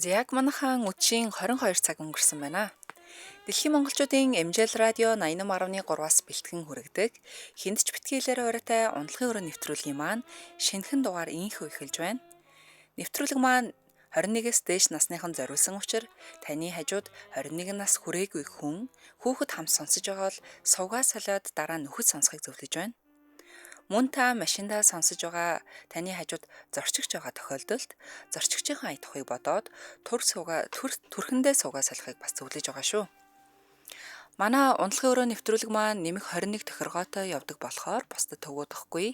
Яг манайхан үдшийн 22 цаг өнгөрсөн байна. Дэлхийн монголчуудын MJL радио 88.3-аас бэлтгэн хүргэдэг хэнд ч битгийлээр оройтой унтлагын өрөө нэвтрүүлгийн маань шинэхэн дугаар инхүү эхэлж байна. Нэвтрүүлэг маань 21-с дээш насныхан зориулсан учраас таны хажууд 21 нас хүрээгүй хүн хүүхэд хам сонсож байгаа бол сувгаа солиод дараа нөхөд сонсохыг зөвлөж байна. Мөн та машиндаа сонсож байгаа таны хажууд зорчигч байгаа тохиолдолд зорчигчийн ая тухыг бодоод түрхэндээ суугаа салахыг бас зөвлөж байгаа шүү. Манай унтлагын өрөө нэвтрүүлэг маань нэмэх 21 тохиргоотой явдаг болохоор бусдад төгөөдөхгүй.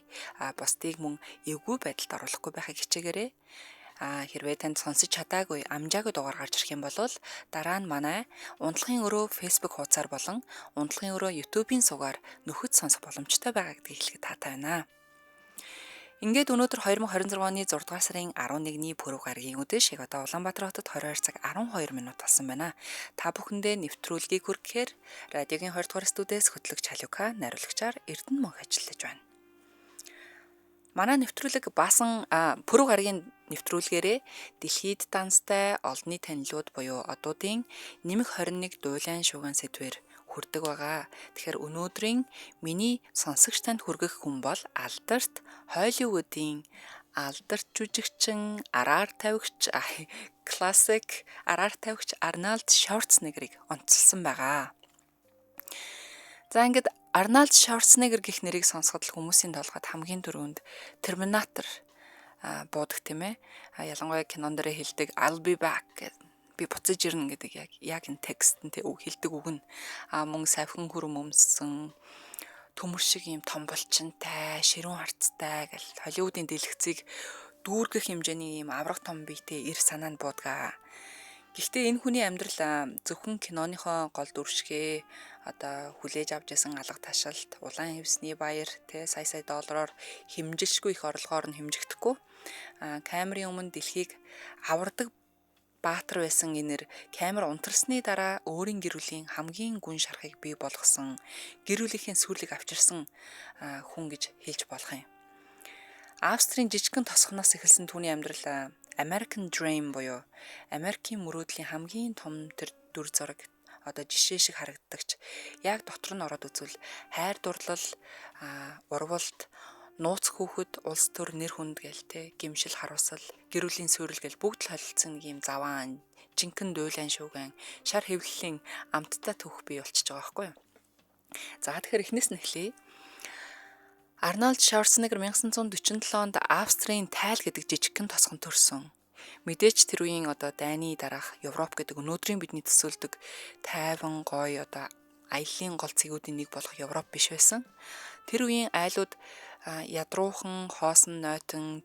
Бусдыг мөн эвгүй байдалд оруулахгүй байхыг хичээгээрэй. Хэрвээ танд сонсож чадаагүй амжаагүй дугаар гарч ирэх юм бол дараа нь манай унтлагын өрөө Facebook хуудасаар болон унтлагын өрөө YouTube-ийн сувгаар нөхөд сонсох боломжтой байгаа гэдгийг хэлэхэд таатай байна. Ингээд өнөөдөр 2026 оны 6 дугаар сарын 11-ний пүрэв гарагийн өдөр шиг одоо Улаанбаатар хотод 22 цаг 12 минут болсон байна. Та бүхэндээ нэвтрүүлгийг хүргэхээр радиогийн 20 дугаар студиэс хөтлөгч Халюка найруулагчаар Эрдэнэ мөнх ажиллаж байна. Манай нэвтрүүлэг баасан пүрэв гарагийн нэвтрүүлгээрээ дэлхийд данстай олонний танилуд буюу одуудын нэмэх 21 дуулайн шуугиан сэдвээр хүрдэг байгаа. Тэгэхээр өнөөдрийн миний сонсогч танд хүргэх хүн бол алдарт Холливуудын алдарт жүжигчин, араар тавигч, классик араар тавигч Арнольд Шварценеггерийг онцлсан байгаа. За ингээд Арнольд Шварценеггер гэх нэрийг сонсоход хүмүүсийн толгойд хамгийн түрүүнд Терминатор буудаг тийм ээ. Ялангуяа кинон дээр хэлдэг I'll be back гэдэг би буцаж ирнэ гэдэг яг энэ текстэн хэлдэг үг нь мөн савхин хүрм өмссөн төмөр шиг юм том булчинтай, ширүүн харцтай гэл Холливуудын дэлгэцийг дүүргэх хэмжээний юм авраг том биетэй эр санаанд буудгаа. Гэхдээ энэ хүний амьдрал зөвхөн киноныхоо гол дүршгээ одоо хүлээж авч ясан алга ташаалт, улаан хевсний баяр сая доллараар хэмжилшгүй их орлогоор нь хэмжигдэхгүй. Камерын өмнө дэлхийг авардаг баатар байсан энэр камер унтарсны дараа өөрийн гэр бүлийн хамгийн гүн шарахыг бий болгосон, гэр бүлийнхээ сүрлийг авчирсан хүн гэж хэлж болох юм. Австрийн жижигхэн тосгоноос эхэлсэн түүний амьдрал American Dream буюу Америкийн мөрөөдлийн хамгийн том дүр зураг одоо жишээ шиг харагддагч яг дотор нь ороод үзвэл хайр дурлал, урвалт, нууц хүүхэд, улс төр нэр хүнд гээл гимшил харуулсал, гэр бүлийн суурил гээл бүгд л холилдсон нэг юм заваан, жинхэнэ дуйлайн шууган, шар хэвлэлийн амттай түүх бий болчихж байгаа байхгүй юу. За тэгэхээр эхнээс нь эхлэе. Арнольд Шварценеггер 1947 онд Австрийн Тайл гэдэг жижигхэн тосгон төрсөн. Мэдээч тэр үеийн одоо дайны дараах Европ гэдэг өнөөдрийн бидний төсөөлдөг тайван гоё одоо аяллаа гол цэгүүдийн нэг болох Европ биш байсан. Тэр үеийн айлууд ядруухан, хоосон нойтон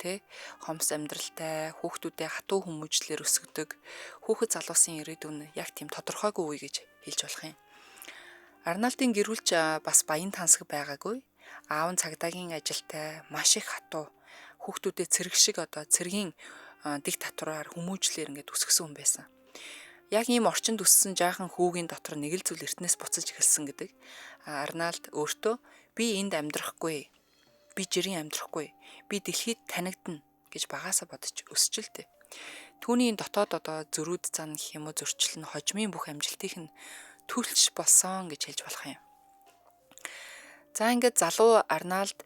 хомс амьдралтай, хүүхдүүдээ хатуу хүмүүжлэр өсгдөг. Хүүхэд залуусын ирээдүйн яг тийм тодорхойгүй үе гэж хэлж болох юм. Арнольдын гэр бүлч бас баян тансаг байгаагүй. Аав нь цагдаагийн ажилтай, маш их хатуу. Хүүхдүүдээ цэрэг шиг одоо цэргийн диктатураар хүмүүжлэр ингээд өсгсөн хүн байсан. Яг ийм орчинд өссөн жаахан хүүгийн дотор нэг л зүйл эртнээс буцаж эхэлсэн гэдэг. Арнольд өөртөө би энд амьдрахгүй, би жирийн амьдрахгүй, би дэлхийд танигдана гэж багаасаа бодож өсчлээ. Түүний дотоод одоо зөрүүд зан гэх юм уу зөрчил нь хожмын бүх амжилтыг нь төлж болсон гэж хэлж болох юм. За ингээд залуу Арнольд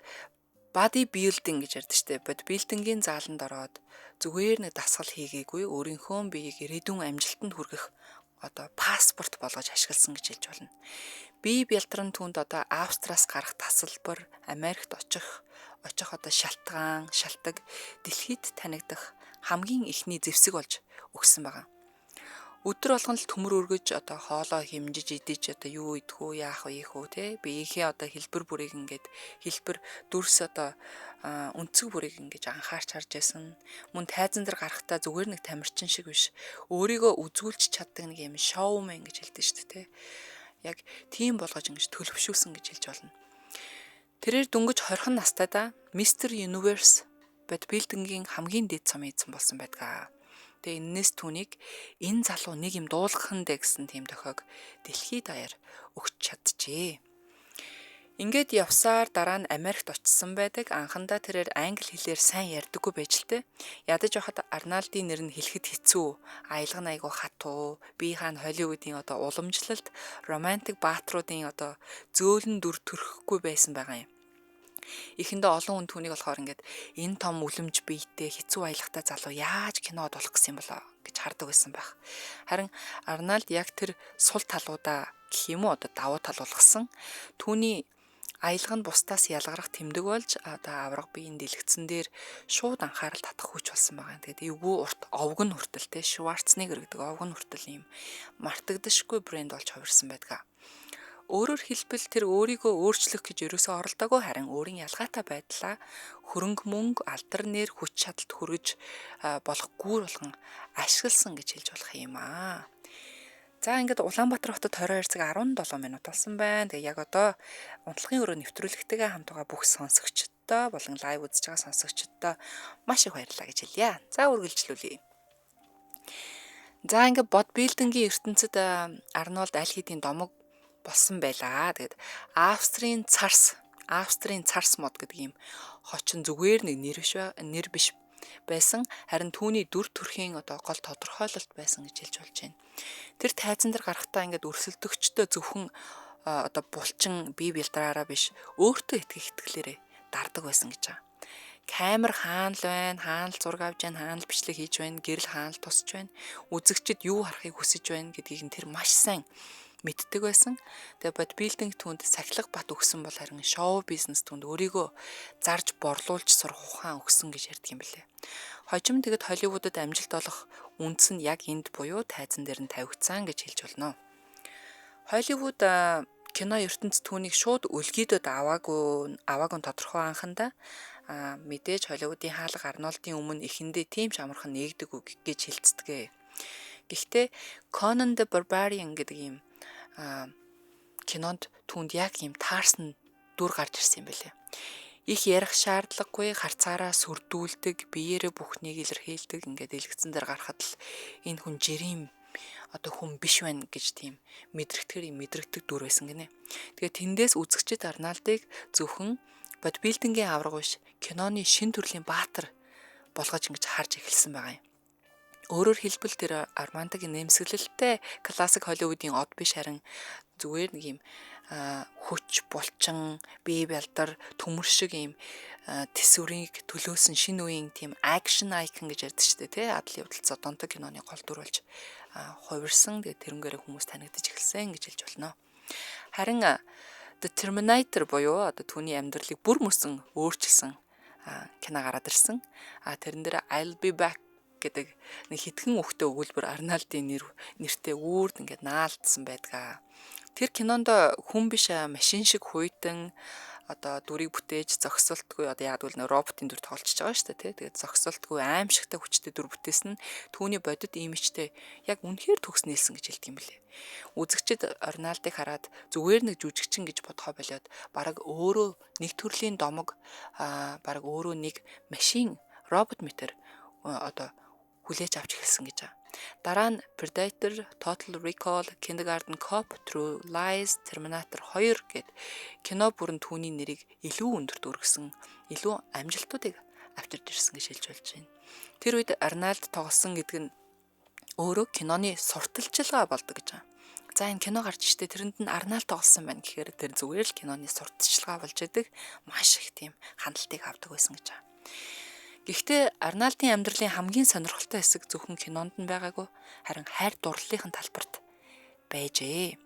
body building гэж ярьдаг штеп. Бодибилдингийн зааланд ороод зүгээр нэг дасгал хийгээгүй өөрийнхөө биеийг ирээдүйн амжилтанд хүргэх одоо паспорт болгож ашигласан гэж хэлж болно. Бие бялтран түнд одоо Австраас гарах тасалбар, Америкт очих одоо шалтаг дэлхийд танигдах хамгийн ихний зэвсэг болж өгсөн байгаа. Өдөр болгон л төмөр өргөж одоо хоолоо хэмжиж идэж одоо юу идэх үү яах вэ биеийнхээ одоо хэлбэр бүрийг ингээд хэлбэр дүрс одоо өнцөг бүрийг ингээд анхаарч харж байсан. Мөн тайзан дээр гарахтаа зүгээр нэг тамирчин шиг биш. Өөрийгөө үзүүлж чаддаг нэг юм шоумен гэж хэлдэг шүү дээ Яг тийм болгож ингэж төлөвшүүлсэн гэж хэлж болно. Тэрээр дөнгөж 20 настайдаа Mr. Universe бодибилдингийн хамгийн дэд цом эзэн болсон байдаг. Тэгээ энэс түүнийг энэ залуу нэг юм дуулгах нь гэсэн тийм тохиог дэлхийд даяар өгч чаджээ. Ингээд явсаар дараа нь Америкт очсон байдаг. Анхандаа тэрээр англи хэлээр сайн ярьдаггүй байж л дээ. Ядаж байхад Арналдын нэр нь хэлэхэд хэцүү. Аялга нь айгүй хатуу. Биеийнхаа нь Холливуудын одоо уламжлалт, романтик баатруудын одоо зөөлөн дүр төрөхгүй байсан байгаа юм. Эхэндээ олон хүн түүнийг болохоор ингээд энэ том үлэмж биетэй хэцүү аялагтай залуу яаж кинод болох гэсэн юм болоо гэж хардаг байсан байх. Харин Арнальд яг тэр сул талуудаа гэх юм уу одоо давуу тал болгосон. Түүний аялга нь бусдаас ялгарах тэмдэг болж одоо авраг биеийн дэлгэцэн дээр шууд анхаарал татах хүч болсон байгаа. Тэгээд эвгүй урт овг нь хүртэл те Schwarzenegger гэдэг овг нь хүртэл ийм мартагдашгүй брэнд болж хувирсан байдаг. Өөрөөр хэлбэл тэр өөрийгөө өөрчлөх гэж ерөөсөө оролдоогүй харин өөрийн ялгаатай байдлаа хөрөнгө мөнгө, алдар нэр, хүч чадалд хүргэж болох гүүр болгон ашигласан гэж хэлж болох юм аа. За ингээд Улаанбаатар хотод 22 цаг 17 минут болсон байна. Тэгээ яг одоо унтлагын өрөө нэвтрүүлэгтэйгээ хамт байгаа бүх сонсогчдоо болон лайв үзэж байгаа сонсогчдоо маш их баярлалаа гэж хэлье. За үргэлжлүүлье. За ингээд бодбилдингийн ертөнцид Арнольд аль хэдийн домог болсон байлаа. Тэгээд Австрийн царс мод гэдэг юм хочин зүгээр нэг нэр биш байсан. Харин түүний дүр төрхийн одоо гол тодорхойлолт байсан гэж хэлж болж байна. Тэр тайзан дээр гарахтаа ингээд өрсөлдөгчдөө зөвхөн одоо булчин бие бэлдраараа биш өөртөө итгэх итгэлээрээ дардаг байсан гэж байгаа. Камер хаана л байна, хаана л зураг авч байна, хаана л бичлэг хийж байна, гэрэл хаана л тусч байна, үзэгчд юу харахыг хүсэж байна гэдгийг нь тэр маш сайн мэддэг байсан. Тэгээ бодибилдинг түнд сахилга бат өгсөн бол харин шоу бизнес түнд өөрийгөө зарж борлуулж сурах ухаан өгсөн гэж ярьдаг юм билээ. Хожим тэгэд Холливуудад амжилт олох үндэс нь яг энд буюу тайзан дээр нь тавигдсан гэж хэлж болно. Холливуд кино ертөнцид түүнийг шууд өлгийдөд аваагүй тодорхой анхандаа мэдээж Холливуудын хаалга Арнольдын өмнө эхэндээ тийм ч амархан нээгдэг үг гэж хэлцдэг. Гэхдээ Conan the Barbarian гэдэг юм кинонд түүнд яг юм таарсан дүр гарч ирсэн юм байлээ. Их ярих шаардлагагүй харцаараа сүрдүүлдэг, биеэрээ бүхнийг илэрхийлдэг ингээд дэлгэцэн дээр гарахад л энэ хүн жирийн одоо хүн биш байна гэж тийм мэдрэгдэг дүр байсан гинэ. Тэгээд тэндээс үзэгчид Арнольдыг зөвхөн бодибилдингийн авраг биш киноны шин төрлийн баатар болгож ингэж харж эхэлсэн байгаа юм. Өөрөөр хэлбэл тэр романтик нэмсэглэлтэй классик Холливуудын од биш харин зүгээр нэг юм хүч булчин бие бэлдар төмөр шиг юм тэсвэрийг төлөөсөн шинэ үеийн тийм акшн айкон гэж ярьдаг шүү дээ тий адлын явдал зодонтой киноны гол дүр болж хувирсан. Тэгээ тэрнгээрээ хүмүүс танигдаж эхэлсэн гэж хэлж болно. Харин The Terminator буюу одоо түүний амьдралыг бүр мөсөн өөрчилсөн кино гараад ирсэн. Тэрэн дээр I'll be back гэдэг нэг хитгэн үгтэй өгүүлбэр Арнольдын нэртэй үрд ингээд наалдсан байдгаа. Тэр кинонд хүн биш машин шиг хуйдан одоо дүрийг бүтээж зогсолтгүй одоо яг л роботын дүр тоглож байгаа шүү дээ тий. Тэгээд зогсолтгүй аимшигтай хүчтэй дүр бүтээсэн нь түүний бодит имижтэй яг үнэхээр төгс нийлсэн гэж хэлдэг юм билээ. Үзэгчид Арнольдыг хараад зүгээр нэг жүжигчин гэж бодхоо болоод бараг өөрөө нэг төрлийн домог бараг өөрөө нэг машин робот метр одоо хүлээж авч эхэлсэн гэж байгаа. Дараа нь Predator, Total Recall, Kindergarten Cop, True Lies, Terminator 2 гэд кино бүрэн түүний нэрийг илүү өндөрт өргөсөн, илүү амжилтуудыг авчирч ирсэн гэж хэлж болж байна. Тэр үед Арнольд тоглосон гэдэг нь өөрөө киноны сурталчилгаа болдог гэж байгаа. За энэ кино гарч иртээ тэрэнд нь Арнольд тоглосон байна гэхээр тэр зүгээр л киноны сурталчилгаа болж идэг маш их тийм хандлтыг авдаг байсан гэж байгаа. Гэхдээ Арнольдын амьдралын хамгийн сонирхолтой хэсэг зөвхөн кинонд нь байгаагүй харин хайр дурлалын талбарт байжээ.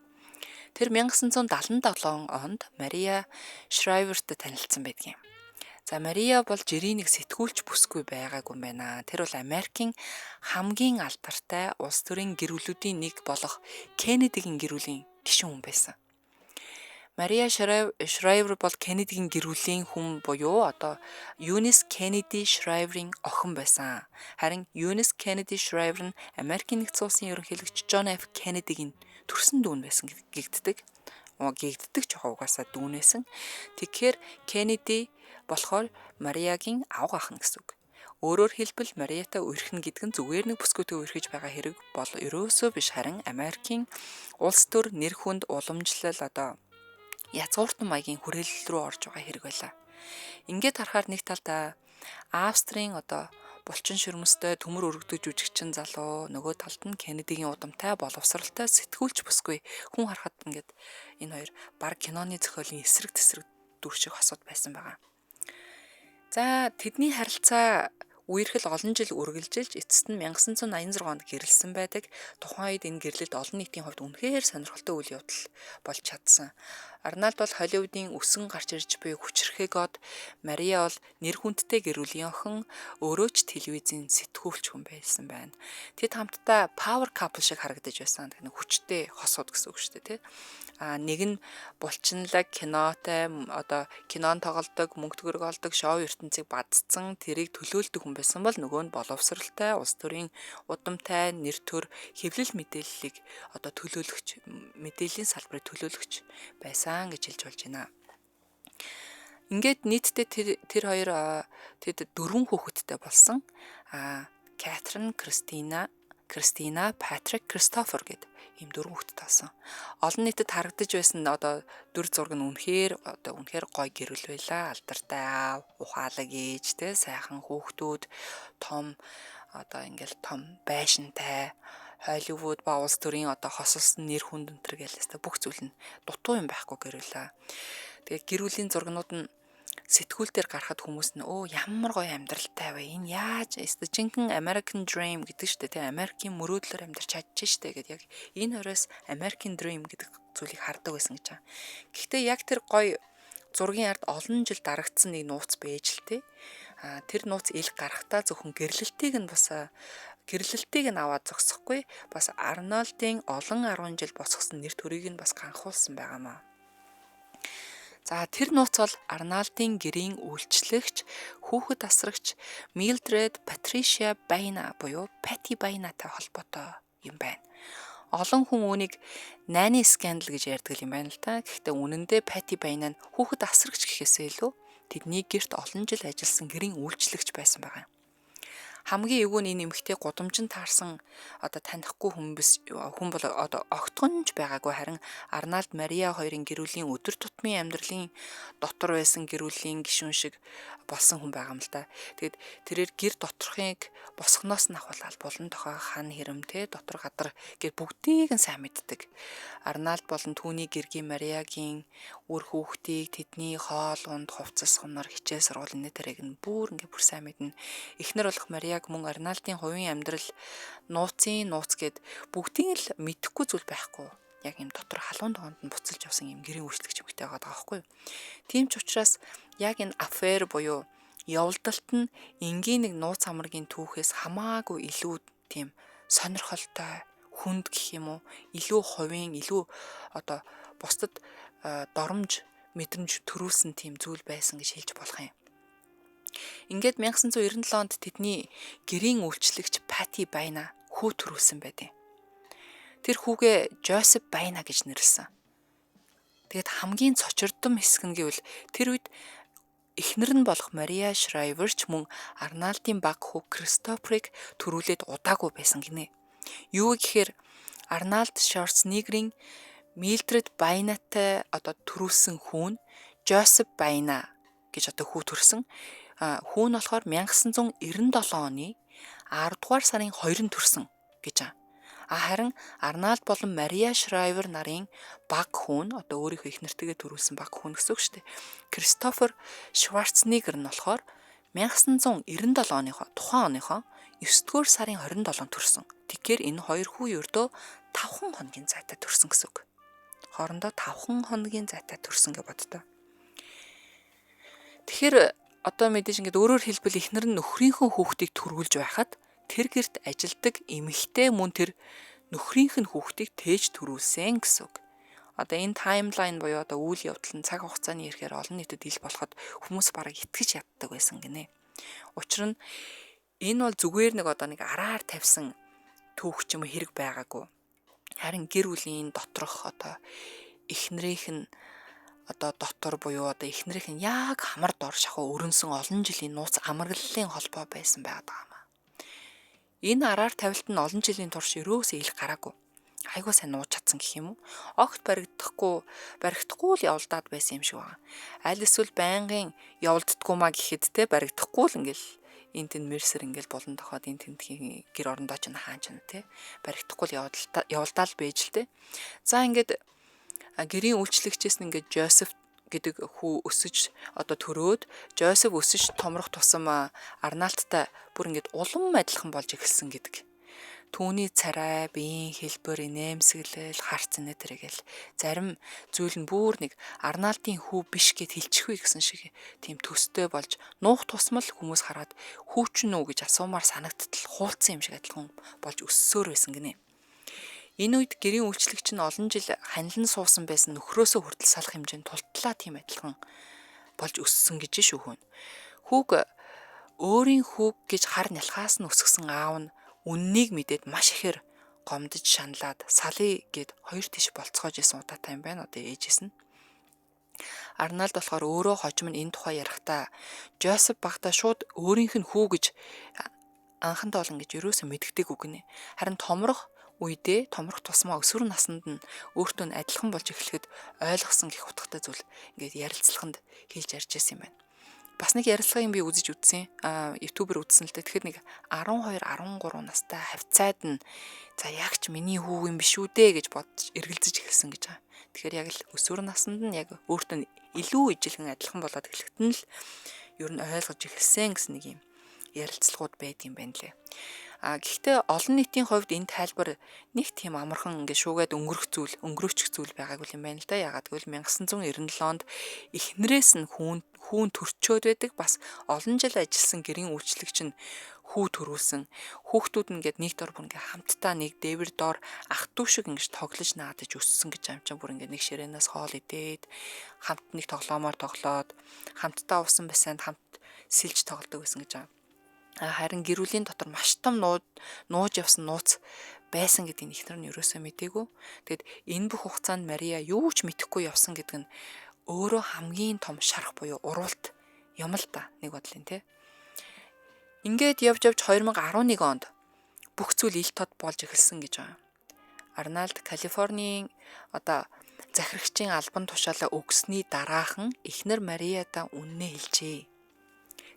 Тэр 1977 онд Мария Шрайвертэй танилцсан байдаг юм. За Мария бол жирийн нэг сэтгүүлч бүсгүй байгаагүй юм байна. Тэр бол Америкийн хамгийн алдартай улс төрийн гэр бүлүүдийн нэг болох Кеннедигийн гэр бүлийн гишүүн хүн байсан. Мария Шрайвер бол Кеннедигийн гэр бүлийн хүн буюу одоо Eunice Kennedy Shriver-ийн охин байсан. Харин Eunice Kennedy Shriver нь Америкийн нэгдсэн улсын ерөнхийлөгч John F. Kennedy-гийн төрсөн дүүн байсан гэгддэг. Гэгддэг ч угаасаа дүүнээсэн. Тэгэхээр Kennedy болохоор Мариагийн авга ах гэсэн үг. Өөрөөр хэлбэл Мариатай үерхэн гэдэг нь зүгээр нэг бүсгүйтэй үерхэж байгаа хэрэг бол ерөөсөө биш харин Америкийн улс төр нэр хүнд уламжлал одоо язгууртан маягийн хүрээлэл рүү орж байгаа хэрэг байлаа. Ингээд харахаар нэг талдаа Австрийн одоо булчин ширмэстэй төмөр өргөдөг жүжигчин залуу, нөгөө талд нь Кеннедигийн удамтай боловсралтай сэтгүүлч бүсгүй хүн харахад ингээд энэ хоёр баг киноны зохиолын эсрэг тесрэг дүр шиг хосууд байсан байгаа. За тэдний харилцаа үерхэл олон жил үргэлжилж эцэст нь 1986 онд гэрэлсэн байдаг. Тухайн үед энэ гэрлэлт олон нийтийн хувьд үнэхээр сонирхолтой үйл явдал болж чадсан. Арнольд бол Холливуудын өсөн гарч ирж буй хүчрэхэг од, Мария бол нэр хүндтэй гэр бүлийн охин, өөрөө ч телевизийн сэтгүүлч хүн байсан байна. Тэд хамтдаа power couple шиг харагдаж байсан. Нэг хүчтэй хосууд гэсэн үг шүү дээ, тий. Нэг нь булчинлаг кинотой одоо кинон тоглодог, мөнгө төгрөг олдог, шоу ертөнцийг бадцсан, тэрийг төлөөлдөг хүн байсан бол нөгөө нь боловсралтай, улс төрийн удамтай, нэр төр, хэвлэл мэдээллийг одоо төлөөлөгч, мэдээллийн салбарыг төлөөлөгч байсан гэж хэлж болж байна. Ингээд нийтдээ тэр хоёр тэд 4 хүүхэдтэй болсон. Кэтрин, Кристина, Патрик, Кристофер гэд ийм 4 хүүхэдтэй болсон. Олон нийтэд харагдаж байсан одоо дүр зураг нь үнэхээр гоё гэрэл байлаа. Алдартай аав, ухаалаг ээж, тэ сайхан хүүхдүүд, том одоо ингээл том байшинтай, Холливуд ба улс төрийн одоо хосолсон нэр хүнд өнтер гэлээстэй бүх зүйл нь дутуу юм байхгүй гэрүүлээ. Тэгээд гэр бүлийн зургнууд нь сэтгүүл дээр гарахад хүмүүс нь ямар гоё амьдралтай вэ? Энэ яаж жинхэнэ American Dream гэдэг шүү дээ, тийм Америкийн мөрөөдлөөр амьдарч чадчих штэ гэдэг яг энэ хоёроос American Dream гэдэг зүйлийг хардаг байсан гэж байгаа. Гэхдээ яг тэр гоё зургийн ард олон жил дарагдсан нэг нууц байж л тээ. Тэр нууц ил гарахтаа зөвхөн гэрлэлтийг нь аваад зогсохгүй, бас Арнольдын олон 10 жил босгосон нэр төрийг нь бас ганхуулсан байгаамаа. За тэр нууц бол Арнольдын гэрийн үйлчлэгч, хүүхэд асрагч Mildred Patricia Baina буюу Patty Bainaтай холбоотой юм байна. Олон хүн үүнийг найны скандал гэж ярьдаг юм байна л та. Гэхдээ үнэндээ Patty Baina нь хүүхэд асрагч гэхээсээ илүү тэдний гэрт олон жил ажилласан гэрийн үйлчлэгч байсан байгаа. Хамгийн эвгүй нь энэ эмэгтэй гудамжинд таарсан одоо танихгүй хүн бол одоо огтгонж байгаагүй, харин Арнольд Мария хоёрын гэр бүлийн өдөр тутмын амьдралын дотор байсан гэр бүлийн гишүүн шиг болсон хүн байгаа юм л да. Тэгэд тэрээр гэр доторхыг босгоноос нь ахвал булан тохой хан хэрэмтэй дотор гадар гэр бүгдийг нь сайн мэддэг. Арнольд болон түүний гэргийн Мариагийн үр хүүхдийг тэдний хоол унд хувцас хунаар хичээл сургуулийн тэрэг нь бүр сайн мэднэ. Эхнэр болох Мариаг мөн Арнольдын хувийн амьдрал нууц гэд бүгдийг л мэдэхгүй зүйл байхгүй. Яг юм дотор халуун доонд нь буцалж явсан юм гэрийн үйлчлэгч эмэгтэй байгаа байхгүй юу. Тийм ч учраас яг энэ аффер буюу явдалт нь энгийн нэг нууц амаргийн түүхээс хамаагүй илүү тийм сонирхолтой, хүнд гэх юм уу, илүү хувийн, илүү одоо бусдад доромж, мэдрэмж төрүүлсэн тийм зүйл байсан гэж хэлж болох юм. Ингээд 1997 онд тэдний гэрийн үйлчлэгч Patty Baina хүү төрүүлсэн байдیں۔ Тэр хүүгээ Joseph Baina гэж нэрлсэн. Тэгэд хамгийн цочирдом хэсэг нь гэвэл тэр үед эхнэр нь болох Maria Shriver ч мөн Арнольдын баг хүү Кристоферыг төрүүлээд удаагүй байсан гинэ. Юу гэхээр Арнольд Шварценеггерийн Mildred Bainaтай одоо төрүүлсэн хүүн Joseph Baina гэж одоо хүү төрсөн. Хүүн болохоор 1997 оны 10 дугаар сарын 2-нд төрсөн гэж байна. Харин Арнольд болон Мария Шрайвер нарын баг хүүн одоо өөрийнхөө их нэртэйгээ төрүүлсэн баг хүүн гэсэн үг шүү дээ. Кристофер Шварценеггер нь болохоор 1997 оныхоо тухайн оныхоо 9-р сарын 27-нд төрсөн. Тэгэхээр энэ хоёр хүү ердөө 5 хоногийн зайтай төрсөн гэсэн үг. Хоорондоо 5 хоногийн зайтай төрсөн гэж боддоо. Тэгэхээр одоо мэдээж ингээд өөрөөр хэлбэл эхнэр нь нөхрийнхөө хүүхдийг төрүүлж байхад тэр гэрт ажилдаг эмэгтэй мөн тэр нөхрийнх нь хүүхдийг тээж төрүүлсэн гэсэн үг. Одоо энэ таймлайн буюу одоо үйл явдал нь цаг хугацааны ихээр олон нийтэд ил болоход хүмүүс бараг итгэж яддаг байсан гинэ. Учир нь энэ бол зүгээр нэг араар тавьсан түүх ч юм хэрэг байгаагүй. Харин гэр бүлийн доторх одоо эхнэрийнх нь одоо дотор буюу одоо эхнэрийнх нь яг хамар дор шахуу өрнсөн олон жилийн нууц амарлалын холбоо байсан байгаад байгаа юм. Энэ араар тавилт нь олон жилийн турш өрөөсөө ил гараагүй. айгуу сайн нууж чадсан гэх юм уу. Огт баригдахгүй л явуулдаад байсан юм шиг байна. Аль эсвэл байнгын явуулддаггүй маа гэхэд те баригдахгүй л ингээл энэ тэнд мерсер ингээл болон тохоод энэ тентхийн гэр орондоо ч хаан ч те баригдахгүй л явуулдаа л байж л те. За ингээд гэрийн үйлчлэгчээс нь ингээд Жозеф гэдэг хүү өсөж одоо төрөөд Жозеф өсөж томрох тусам Арналттай бүр ингээд улам адилхан болж эхэлсэн гэдэг. Түүний царай, биеийн хэлбэр, инээмсэглэл, харц нэтрэгээл зарим зүйл нь бүр нэг Арналтын хүү биш гэд хэлчихвэ гэсэн шиг тийм төстэй болж нуух тусмал хүмүүс хараад хүүч нү гэж асуумаар санагдтал хуулцсан юм шиг адилхан болж өссөөр байсан гинэ. Энэ үед гэрийн үйлчлэгч нь олон жил ханилан суусан байсан нөхрөөсөө хүртэл салах хэмжээнд тултлаа тийм адилхан болж өссөн гэж шүүхөн. Хүүг өөрийн хүүг гэж хар нялхаас нь өсгсөн аав нь үннийг мэдээд маш ихээр гомдож шаналаад салъя гэд хоёр тиш болцоож исэн удаатай юм байна одоо ээжээс нь. Арнольд болохоор өөрөө хожим нь энэ тухай ярихдаа Жозеф багтаа шууд өөрийнх нь хүү гэж анхандаа бол ингэж ерөөсөө мэддэггүй гинэ. Харин томрох тусмаа өсвөр наснд нь өөртөө адилхан болж эхлэхэд ойлгосон гэх утгатай зүйл ингээд ярилцлаганд хэлж ярьж байсан юм байна. Бас нэг ярилцлагыг би үзэж үзсэн. YouTube-ээр үзсэн л дээ. Тэгэхээр нэг 12, 13 настай хавцаад нь за яг ч миний хүү юм биш үү дээ гэж бодож эргэлзэж эхэлсэн гэж байгаа. Тэгэхээр яг л өсвөр наснд нь яг өөртөө илүү ижилхэн адилхан болоод эхлэхэд нь л ер нь ойлгож эхэлсэн гэсэн нэг юм ярилцлагууд байд юм байна лээ. Гэхдээ олон нийтийн хувьд энэ тайлбар нэг тийм амархан ингээд шуугаад өнгөрөөчих зүйл байгаагүй юм байна л да. Ягаад гэвэл 1997 онд эхнэрээс нь хүүн төрчөөд байдаг бас олон жил ажилласан гэрийн үйлчлэгч нь хүү төрүүлсэн. Хүүхдүүд нь ингээд нэг дор бүр ингээд хамтдаа нэг дээвэр дор ах トゥ шиг ингээд тоглож наадаж өссөн гэж амжаа бүр ингээд нэг ширээнээс хоол идээд хамт нэг тоглоомоор тоглоод хамтдаа уусан бассейнд хамт сэлж тоглодог байсан гэж байгаа. Харин гэр бүлийн дотор маш том нууж явсан нууц байсан гэдгийг ихнэр нь ерөөсөө мэдээгүй. Тэгэд энэ бүх хугацаанд Мария юу ч мэдэхгүй явсан гэдэг нь өөрөө хамгийн том шарах буюу уралт юм л да нэг бодлын те. Ингээд явж 2011 онд бүх зүйл ил тод болж эхэлсэн гэж байгаа. Арнольд Калифорнийн захирагчийн албан тушаалаа өгсөний дараахан эхнэр Марияда үннээ хэлжээ.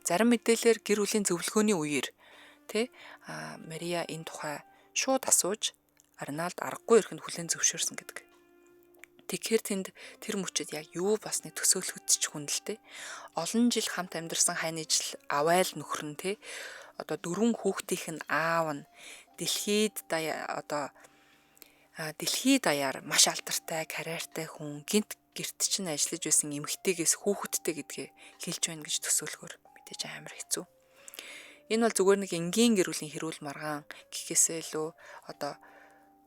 Зарим мэдээлэлээр гэр бүлийн зөвлөгөөний үеэр Мария энэ тухай шууд асууж Арнольд аргагүй ирэхэд хүлээн зөвшөөрсөн гэдэг. Тэгэхээр тэнд тэр мөчөд яг юу бас нэг төсөөлөгдчих хүндэлтэй. Олон жил хамт амьдарсан хайны жил авайл нөхөр нь 4 хүүхдийнх нь аав нь дэлхийд даяар маш алдартай карьертай хүн гэрт чинь ажиллаж байсан эмэгтэйгээс хүүхэдтэй гэдгээ хэлж байна гэж төсөөлөхөөр мэдээж амар хэцүү. Энэ бол зүгээр нэг энгийн гэр бүлийн хэрүүл маргаан гэхээсээ илүү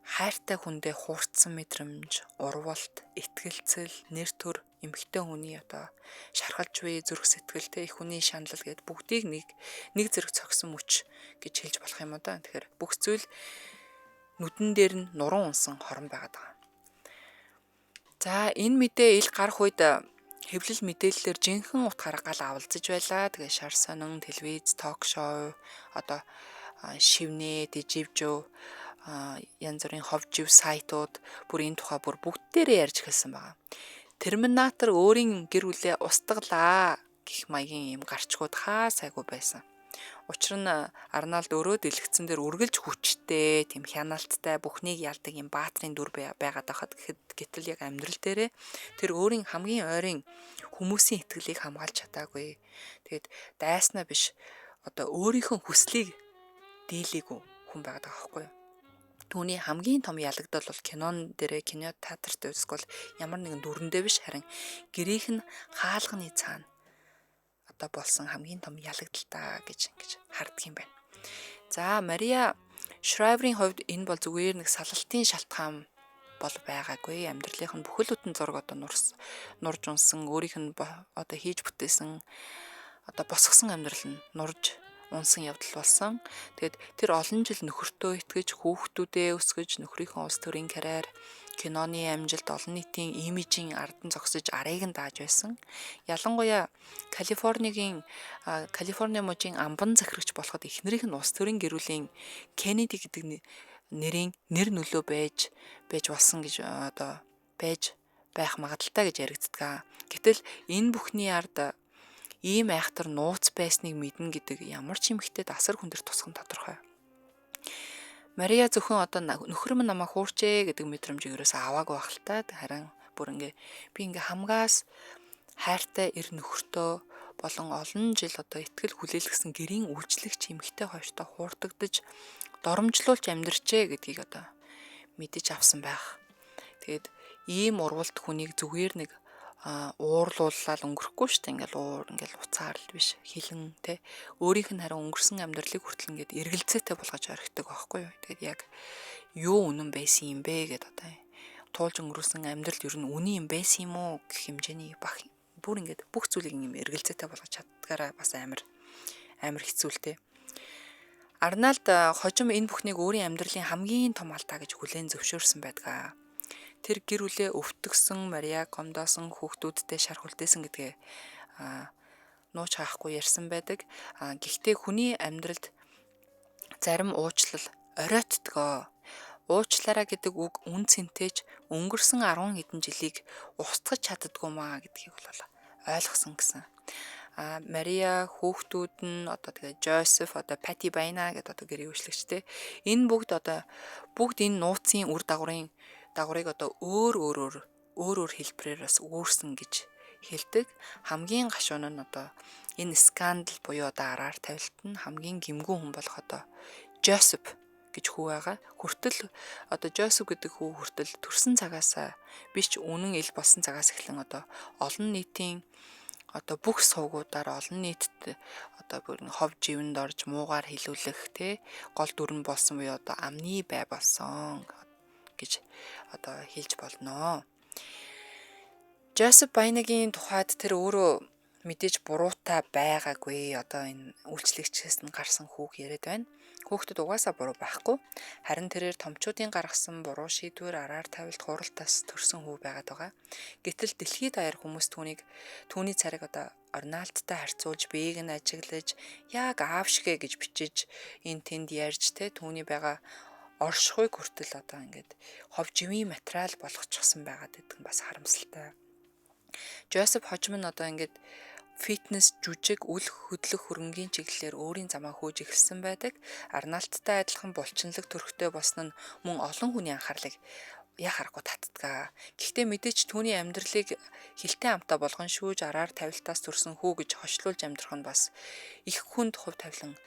хайртай хүндээ хуурцсан мэдрэмж, урвалт, итгэлцэл, нэр төр, эмэгтэй хүний шархалж буй зүрх сэтгэлтэй их хүний шанал гэд бүгдийг нэг зэрэг цогсон мөч гэж хэлж болох юм да. Тэгэхээр бүх зүйл нүдэн дээр нь нуруу унсан хорон байгаад байгаа. За энэ мэдээ ил гарах үед хэвлэл мэдээллээр жинхэнэ утгаараа гал авалзаж байлаа. Тэгээ шар сонин, телевиз, ток шоу, шивнээ, диживжөө, янз бүрийн ховжив сайтууд бүр энэ тухай бүгдээрээ ярьж эхэлсэн байгаа. Терминатор өөрийн гэр бүлээ устгалаа гэх маягийн юм гарчгууд сайгүй байсан. Учир нь Арнольд өөрөө дэлгэцэн дээр үргэлж хүчтэй, тийм хянаалттай, бүхнийг ялдаг юм баатрын дүр байгаад байхад гэтэл яг амьдрал дээрээ тэр өөрийн хамгийн ойрын хүмүүсийн итгэлийг хамгаалж чадаагүй. Тэгээд дайснаа биш өөрийнхөө хүслийг дийлээгүй хүн байгаад байгаа байхгүй юу? Түүний хамгийн том ялагдал бол кино театрт үзэсгэл ямар нэгэн дүрэндээ биш харин гэрийнх нь хаалганы цаана болсон хамгийн том ялагдaltaа гэж харддаг юм байна. За Мария Шрайверийн хувьд энэ бол зүгээр нэг салалтын шалтгаан бол байгаагүй. Амьдралынх нь бүхэл бүтэн зураг нурж унсан, өөрийнх нь хийж бүтээсэн босгосон амьдрал нь нурж унсан явдал болсон. Тэгэд тэр олон жил нөхөртөө итгэж, хүүхдүүдээ өсгөж, нөхрийнхөө улс төрийн карьер, киноны амжилт, олон нийтийн имижийн ардан зогсож арыг нь дааж байсан. Ялангуяа Калифорни мужийн амбан захирагч болоход эхнэрийнх нь улс төрийн гэр бүлийн Кеннеди гэдэг нэр нөлөө байж болсон гэж одоо байж байх магадaltaй гэж яригддаг. Гэтэл энэ бүхний ард ийм айхтар нууц байсныг мэднэ гэдэг ямар ч эмэгтэйд асар хүндэр тусган тодорхой. Мария зөвхөн одоо нөхөр минь намайг хуурчээ гэдэг мэдрэмжийг ерөөсөө аваагүй байх л та. Харин бүр би хамгаас хайртай эр нөхөртөө болон олон жил одоо итгэл хүлээлгэсэн гэрийн үйлчлэгч эмэгтэй хоёртой хуурдагдаж доромжлуулж амьдрчээ гэдгийг одоо мэдэж авсан байх. Тэгээд ийм урвалт хүнийг зүгээр нэг уурлууллаад өнгөрөхгүй шүү дээ. Ингээл уцаар л биш хилэн те өөрийнх нь харин өнгөрсөн амьдралыг хүртэл эргэлзээтэй болгож орхидог байхгүй юу. Тэгээд яг юу үнэн байсан юм бэ гэдээ одоо туулж өнгөрсөн амьдрал ер нь үнэн юм байсан юм уу гэх хэмжээний бүр бүх зүйлийг эргэлзээтэй болгож чаддгаараа бас амар хэцүүлтэй. Арналд хожим энэ бүхнийг өөрийн амьдралын хамгийн том алдаа гэж хүлээн зөвшөөрсөн байдаг. Тэр гэр бүлээ өвтгсөн, Мария гомдоосон, хүүхдүүдтэй шар хүлдээсэн гэдгээ нууч хаахгүй ярьсан байдаг. Гэхдээ хүний амьдралд зарим уучлал оройтдгоо. Уучлаарай гэдэг үг үн цэнтэйч өнгөрсөн 10 хэдэн жилийг устгаж чаддгүй маа гэдгийг бол ойлгосон гэсэн. Мария хүүхдүүд нь одоо тэгээ Жозеф одоо Пати Байна гэдэг одоо гэрийн үйлчлэгчтэй. Энэ бүгд энэ нууцын үр дагаврыг одоо өөр хэлбэрээр бас үүрсэн гэж хэлдэг. Хамгийн гашуун нь одоо энэ скандал буюу одоо араар тавилт нь хамгийн гэмгүн хүн болох одоо Жозеф гэж хүү байгаа. Хүртэл одоо Жозеф гэдэг хүү хүртэл төрсэн цагаасаа биш үнэн ил болсон цагаас эхлэн одоо олон нийтийн одоо бүх сувгуудаар олон нийтэд одоо бүр хов живэнд орж муугаар хилүүлэх гол дүрэн болсон буюу одоо амны бай болсон гэж одоо хэлж болно. Жозеф Байнагийн тухайд тэр өөрөө мэдээж буруутай байгаагүй одоо энэ үйлчлэгчээс нь гарсан хүүг яриад байна. Хүүхдэд угаасаа буруу байхгүй. Харин тэрээр томчуудын гаргасан буруу шийдвэр араар тавилт хуралтаас төрсэн хүү байгаад байгаа. Гэтэл дэлхийд даяар хүмүүс түүний цариг одоо Арналттай харьцуулж биеийг нь ажиглаж яг аав шигэ гэж бичиж энэ тэнд ярьж түүний байгаа оршихуйг хүртэл одоо хов живийн материал болгочихсон байгаад гэдэг нь бас харамсалтай. Жозеф хожим нь одоо фитнес жүжиг үл хөдлөх хөрөнгийн чиглэлээр өөрийн замаа хөөж эхэлсэн байдаг. Арналттай адилхан булчинлаг төрхтэй болсон нь мөн олон хүний анхаарлыг харахгүй татдаг. Гэхдээ мэдээч түүний амьдралыг хилтэй амтаа болгон шүүж араар тавилтаас төрсэн хүү гэж хошлуулж амьдрах нь бас их хүнд хувь тавилан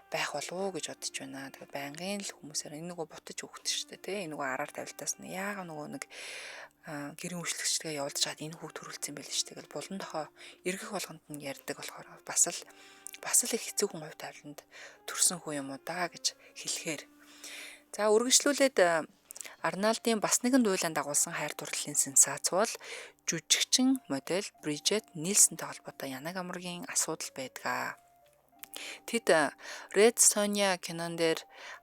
байх болов уу гэж бодож байна. Тэгээд байнгын л хүмүүсээр энэ бутаж өгдөг шүү дээ. Энэ араар тавилтаас нь яагаад гэрийн үйлчлэгчтэйгээ явуулж чад энэ хүүг төрүүлсэн байл шүү. Тэгэл булан дохоо эргэх болгонд нь ярьдаг болохоор бас л их хэцүү хүн хувь тавиланд төрсэн хүү юм уу да гэж хэлэхээр. За үргэлжлүүлээд Арнальдын бас нэгэн дуйлан дагуулсан хайр дурлалын сенсац бол жүжигчин модель Брижет Нильсентэй холбоотой янаг амрагийн асуудал байдаг. Тэд Ред Соня кинон дээр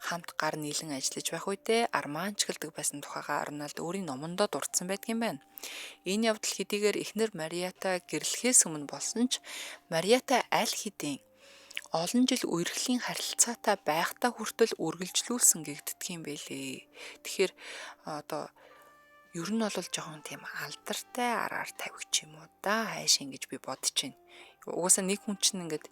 хамт гар нийлэн ажиллаж байх үедээ арманчгэлдэг байсан тухайга Арнальд өөрийн номондоо дурдсан байдгийн байна. Энэ явдал хэдийгээр эхнэр Мариатай гэрлэхээс өмнө болсон ч Мариатай аль хэдийн олон жил үерхлийн харилцаатай байхдаа хүртэл үргэлжлүүлсэн гэгддэг юм байлээ. Тэгэхээр одоо ер нь бол жоохон тийм алдартай араар тавигч юм уу да хайшин гэж би бодож байна. Угаасаа нэг хүн чинь нэг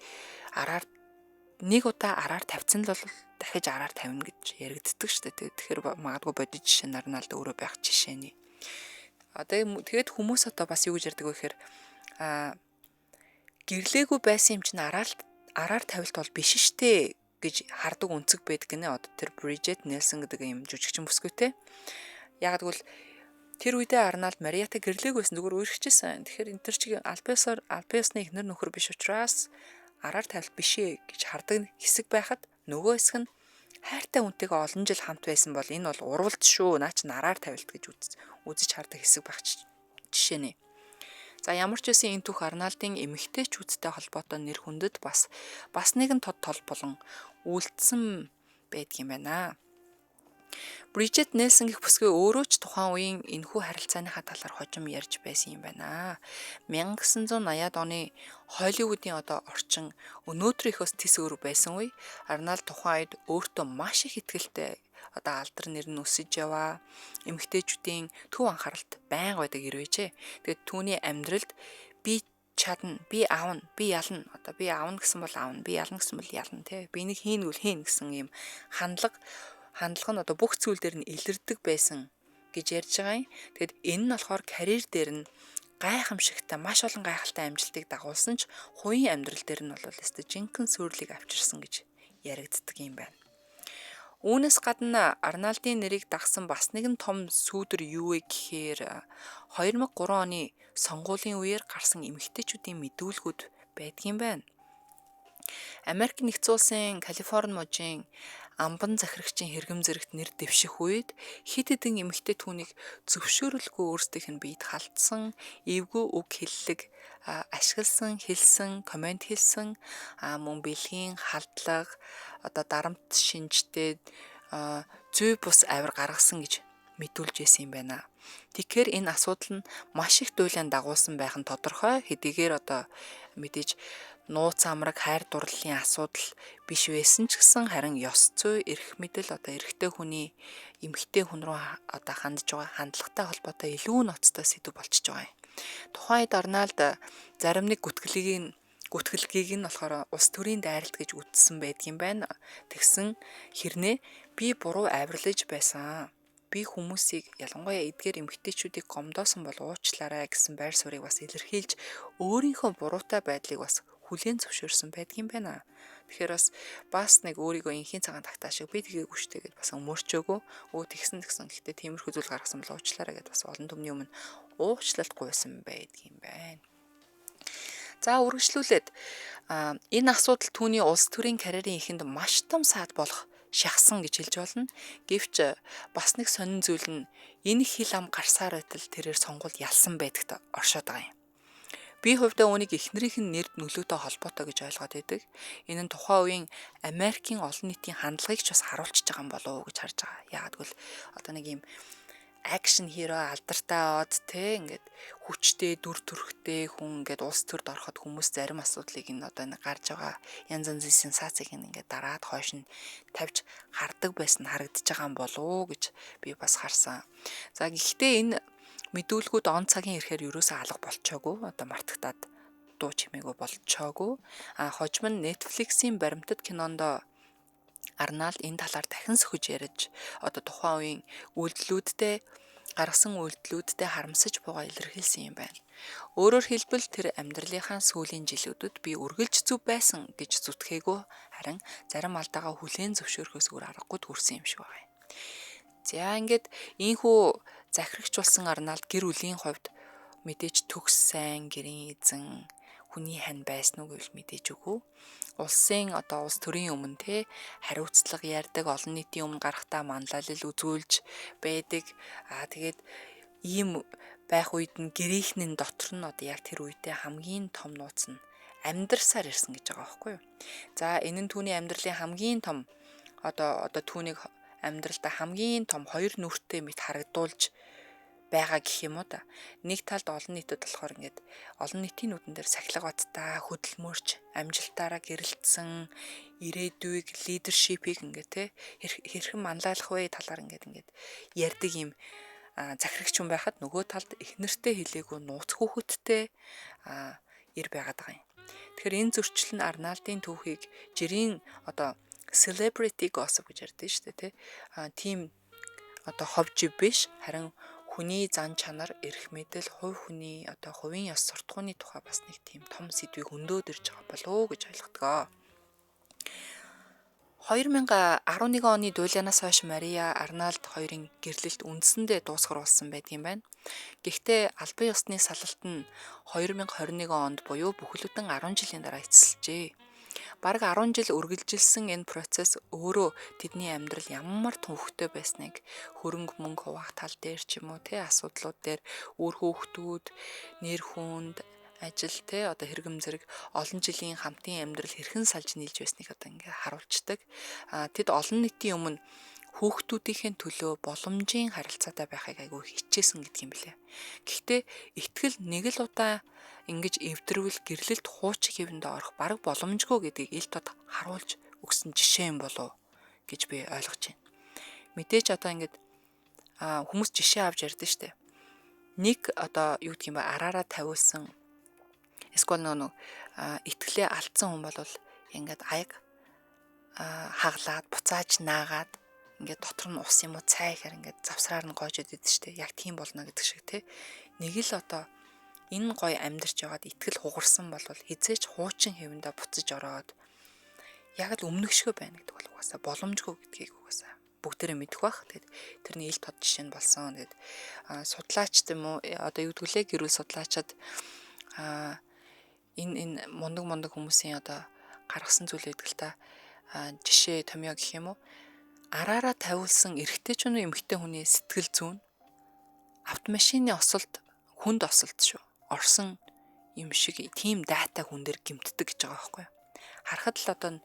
удаа араар тавьсан л бол дахиж араар тавина гэж яригддаг шүү дээ. Тэгэхээр магадгүй бодит жишээ Арнальд өөрөө байх жишээний. Тэгээд хүмүүс одоо бас юу гэж ярьдаг вэ гэхээр гэрлээгүй байсан юм чинь араар тавилт бол биш штэ гэж хардаг үнцэг байдаг гинэ. Одоо тэр Брижет Нельсон гэдэг юм жүжигчин бүсгүйтэй. Яг тэгвэл тэр үедээ Арнальд Мариатай гэрлээгүй байсан, зүгээр үерхчихсэн. Тэгэхээр энэ төр чиг Альпиосны эхнэр нөхөр биш учраас араар тавилт бишээ гэж хардаг хэсэг байхад нөгөө хэсэг нь хайртай хүнтэйгээ олон жил хамт байсан бол энэ бол урвалт шүү. Наа чи араар тавилт гэж үзэж хардаг хэсэг байх жишээ нэ. За ямар ч үсэн энэ түүх Арнальдын эмэгтэйчүүдтэй холбоотой нэр хүндэд бас нэгэн тод тол болон үйлдсэн байдгийм байна. Брижет Нельсон гэх бүсгүй өөрөө ч тухайн үеийн энэхүү харилцааныхаа талаар хожим ярьж байсан юм байна. 1980-ад оны Холливуудын орчин өнөөдрийнхөөс тис өөр байсан үе Арнальд тухайн үед өөртөө маш их ихтгэлтэй одоо алдар нэр нь өсөж яваа. Эмэгтэйчүүдийн төв анхааралт байнга байдаг ирвэжээ. Тэгээд түүний амьдралд би чадна, би аавна, би ялна. Одоо би аавна гэсэн бол аавна, би ялна гэсэн бол ялна тий. Би нэг хийнвэл хийн гэсэн ийм хандлага нь одоо бүх зүйл дээр нь илэрдэг байсан гэж ярьж байгаа юм. Тэгэд энэ нь болохоор карьер дээр нь гайхамшигтай маш олон гайхалтай амжилтыг дагуулсан ч хувийн амьдрал дээр нь бол өстой жинхэнэ сүрлийг авчирсан гэж яригддаг юм байна. Үүнээс гадна Арналдын нэрийг дагсан бас нэгэн том сүүдэр юу вэ гэхээр 2003 оны сонгуулийн үеэр гарсан эмэгтэйчүүдийн мэдүүлгүүд байдгийн байна. Америк нэгдсэн улсын Калифорни мужийн амбан захирагчийн хэрэгэм зэрэгт нэр дэвших үед хэд хэдэн эмэгтэй түүнийг зөвшөөрөлгүй өөрсдийнх нь биед халтсан, эвгүй үг хэллэг ашигласан, хэлсэн, комент хэлсэн, мөн бэлгийн халдлага, одоо дарамт шинжтэй зүй бус авир гаргасан гэж мэдүүлж байсан юм байна. Тэгэхээр энэ асуудал нь маш их дуйлан дагуулсан байх нь тодорхой. Хэдийгээр одоо мэдээж нууц амраг хайр дурлалын асуудал биш байсан ч гэсэн харин ёс зүй, эрх мэдэл одоо эрэгтэй хүний эмэгтэй хүн рүү одоо хандж байгаа хандлагатай холбоотой илүү ноцтой сэдв болчихж байгаа юм. Тухайн үед Арнольд зарим нэг гүтгэлгийг нь болохоор улс төрийн дайралт гэж үзсэн байдгийн байна. Тэгсэн хэрнээ би буруу авирлаж байсан. Би хүмүүсийг ялангуяа эдгээр эмэгтэйчүүдийг гомдоосон бол уучлаарай гэсэн байр суурийг бас илэрхийлж өөрийнхөө буруутай байдлыг бас хүлээн зөвшөөрсөн байдгийн байна. Тэгэхээр бас нэг өөрийгөө инхийн цагаан тагтаа шиг би тгээгүй штэ гэд бас өмөрчөөгөө тэгсэн гэхдээ тиймэрхүү зүйл гаргасан бол уучлаарай гэд бас олон түмний өмнө уучлалт гуйсан байдгийн байна. За үргэлжлүүлээд энэ асуудал түүний улс төрийн карьерийн эхэнд маш том саад болох шахсан гэж хэлж болно. Гэвч бас нэг сонин зүйл нь энэ хил ам гарсаар байтал тэрээр сонгуульд ялсан байдагт оршоод байгаа юм. Би хувьдаа үүнийг эхнэрийнх нь нэрд нөлөөтэй холбоотой гэж ойлгоод байдаг. Энэ нь тухайн үеийн Америкийн олон нийтийн хандлагыг ч бас харуулж байгаа юм болов уу гэж харж байгаа. Яагаад гэвэл одоо нэг юм акшн хиро алдартай од ингээд хүчтэй дүр төрхтэй хүн ингээд улс төрд ороход хүмүүс зарим асуудлыг энэ одоо нэг гарч байгаа янз янзын сенсацийг ингээд дараад хойш нь тавьж хардаг байсан харагдаж байгаа юм болов уу гэж би бас харсан. За гэхдээ энэ мэдүүлгүүд он цагийн ирэхээр ерөөсөө алга болчоогүй. Одоо мартагтаад дуу чимээгүй болчоогүй. Хожим нь Netflix-ийн баримтат кинонд Арнольд энэ талаар дахин сөхөж ярьж одоо тухайн үеийн үйлдэлүүдтэй гаргасан үйлдэлүүдтэй харамсаж буйгаа илэрхийлсэн юм байна. Өөрөөр хэлбэл тэр амьдралынхаа сүүлийн жилүүдэд би үргэлж зөв байсан гэж зүтгээгүй харин зарим алдаагаа хүлээн зөвшөөрөхөөс өөр аргагүй төрсэн юм шиг байна. За ингээд ийхүү захирагч болсон Арнольд гэр бүлийн хувьд мэдээж төгс сайн гэрийн эзэн хүний хань байсан уу гэвэл мэдээж үгүй. Улсын одоо улс төрийн өмнө хариуцлага ярьдаг, олон нийтийн өмнө гарахтаа манлайлал үзүүлж байдаг. Тэгээд ийм байх үед нь гэрийнхэн дотор нь одоо яг тэр үедээ хамгийн том нууц нь амьдрсаар ирсэн гэж байгаа байхгүй юу. За энэ нь түүний амьдралын хамгийн том одоо түүнийг амьдралдаа хамгийн том хоёр нүртэй мэт харагдуулж байгаа гэх юм уу да. Нэг талд олон нийтэд болохоор ингээд олон нийтийн нүдэн дээр сахилгаваттай хөдөлмөрч амжилтаараа гэрэлтсэн ирээдүйг лидершипийг ингээд хэрхэн манлайлах вэ талаар ингээд ярьдаг юм захирагч хүн байхад нөгөө талд их нэртэй хэлээгүй нууц хүүхэдтэй ир байгаад байгаа юм. Тэгэхээр энэ зөрчил нь Арнольдын түүхийг жирийн одоо celebrity gossip гэж ярьдэн шүү дээ тийм одоо ховж биш харин хүний зан чанар, эрх мэдэл, хувь хүний одоо хувийн ёс суртахууны тухай бас нэг тийм том сэдвийг өндөөд ирж байгаа болов уу гэж ойлгодог. 2011 оны дуйлаанаас хойш Мария Арнольд хоёрын гэрлэлт үндсэндээ дуусгар болсон байдгийн байна. Гэхдээ албан ёсны салалт нь 2021 онд буюу бүхэлдэн 10 жилийн дараа эцэлжээ. Бараг 10 жил үргэлжилсэн энэ процесс өөрөө тэдний амьдрал ямар төвхтэй байсныг хөрөнгө мөнгө хуваах тал дээр ч юм уу асуудлууд дээр үр хүүхдүүд, нэр хүнд, ажил одоо хэрэгэм зэрэг олон жилийн хамтын амьдрал хэрхэн салж нийлж байсныг одоо ингээ харуулцдаг. Тэд олон нийтийн өмнө хүүхдүүдийн төлөө боломжийн харилцаатай байхыг айгүй хичээсэн гэдэг юм блэ. Гэхдээ итгэл нэг л удаа ингэж эвдрвэл гэрлэлт хуучин хэвэнд орох бараг боломжгүй гэдгийг ил тод харуулж өгсөн жишээ юм болов гэж би ойлгож байна. Мэдээж одоо ингээд хүмүүс жишээ авч ярьдэн штэ. Нэг одоо юу гэх юм бэ, араараа тавиулсан эсвэл нөгөө итгэлээ алдсан хүн бол ингээд аяг хаглаад буцааж наагаад ингээд дотор нь ус юм уу цай ихэр ингээд завсраар нь гоожод идэв штэ. Яг тийм болно гэдэг шиг те. Нэг л одоо энэ гой амьдарч яваад итгэл хугарсан бол хизээч хуучин хэвэндээ буцаж ороод яг л өмнөх шиг байна гэдэг бол угаасаа боломжгүй гэдгийг угаасаа бүгдээрээ мэдэх бах. Тэгээд тэрний ил тод жишээ нь болсон. Тэгээд судлаач юм уу одоо юу гэдгүүлээ гэрүүл судлаачаад энэ мундаг хүмүүсийн одоо гаргасан зүйл гэдэг л та жишээ томьёо гэх юм уу, араараа тавиулсан эрэгтэй ч үнэ эмэгтэй хүний сэтгэл зүйн автомашины осолд хүнд осолд шүү. Орсон юм шиг тийм дата хүн дээр гимтдэг гэж байгаа байхгүй юу. Харахад л